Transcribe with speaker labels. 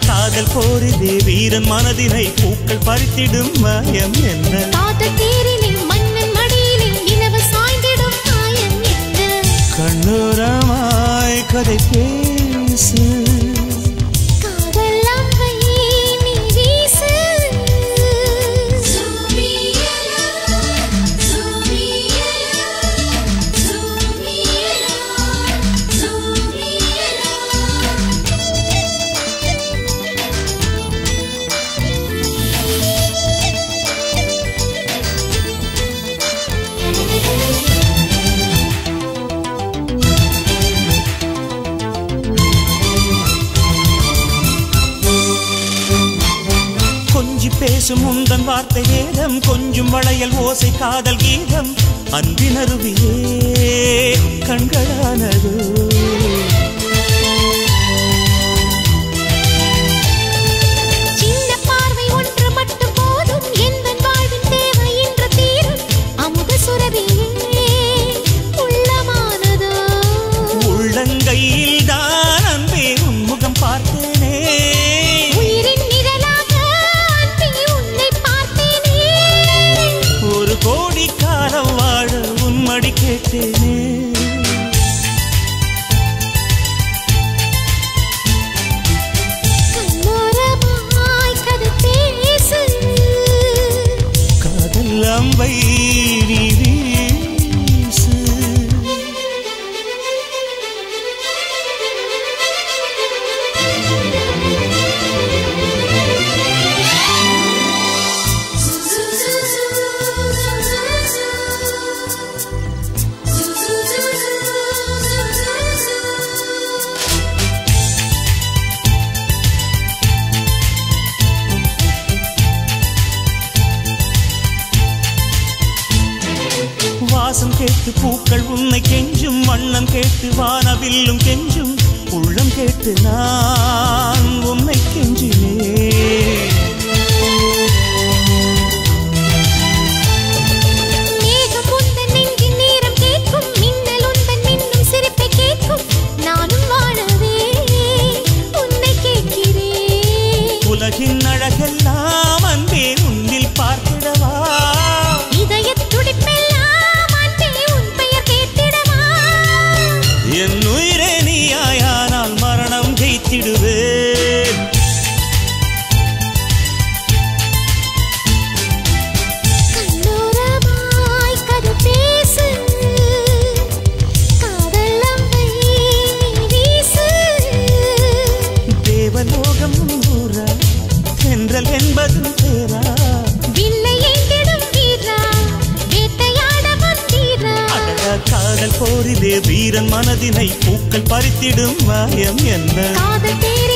Speaker 1: காதல் போரிலே வீரன் மனதினை பூக்கள் பறித்திடும் மாயம் என்ன
Speaker 2: காதல் தேரிலே மன்னன் மடியிலே நிலவு சாய்ந்திடும் மாயம் என்ன
Speaker 1: கண்ணோரமாய் கதை பேசு
Speaker 2: காதல் அம்பை நீ வீசு
Speaker 1: பேசும் உந்தன் வார்த்தை வேதம் கொஞ்சம் வளையல் ஓசை காதல் கீதம் அன்பினருவியே கண்களானது
Speaker 2: சின்ன பார்வை ஒன்று மட்டும் போதும் எந்தன் வாழ்வின் தேவை இன்று தீரும் அமுத சுரபியே உள்ளமானதோ
Speaker 1: உள்ளங்கையில் தான் அன்பே உன்முகம் பார்த்தேனே கோடி காலம் வாழ உன்மடி கேட்டேனே
Speaker 2: கண்ணோரமாய் கதை பேசு
Speaker 1: காதல் அம்பை நீ வீசு வாசம் கேட்டு பூக்கள் உன்னை கெஞ்சும் வண்ணம் கேட்டு வானவில்லும் கெஞ்சும் உள்ளம் கேட்டு நான் உன்னை கெஞ்சினேன்
Speaker 2: மேகம் உந்தன் நெஞ்சின் நேரம் கேட்கும் மின்னல் உந்தன் மின்னும் சிரிப்பை கேட்கும் நானும் வாழவே உன்னை கேட்கிறேன்
Speaker 1: உலகின் அழகெல்லாம் அன்பே உன்னில் பார்த்திடவா
Speaker 2: இதயத் துடிப்பெல்லாம் அன்பே உன் பெயர் கேட்டிடவா
Speaker 1: என் உயிரே நீயாயானால் மரணம் ஜெயித்திடுவேன்
Speaker 2: கண்ணோரமாய் கதை பேசு காதல் அம்பை நீ வீசு
Speaker 1: தேவலோகம் ஊரா தென்றல் என்பது பேரா
Speaker 2: வில்லை ஏந்திடும் வீரா வேட்டையாட வந்தீரா
Speaker 1: அடடா காதல் போரிலே வீரன் மனதினை பூக்கள் பறித்திடும் மாயம் என்ன
Speaker 2: காதல் தேரிலே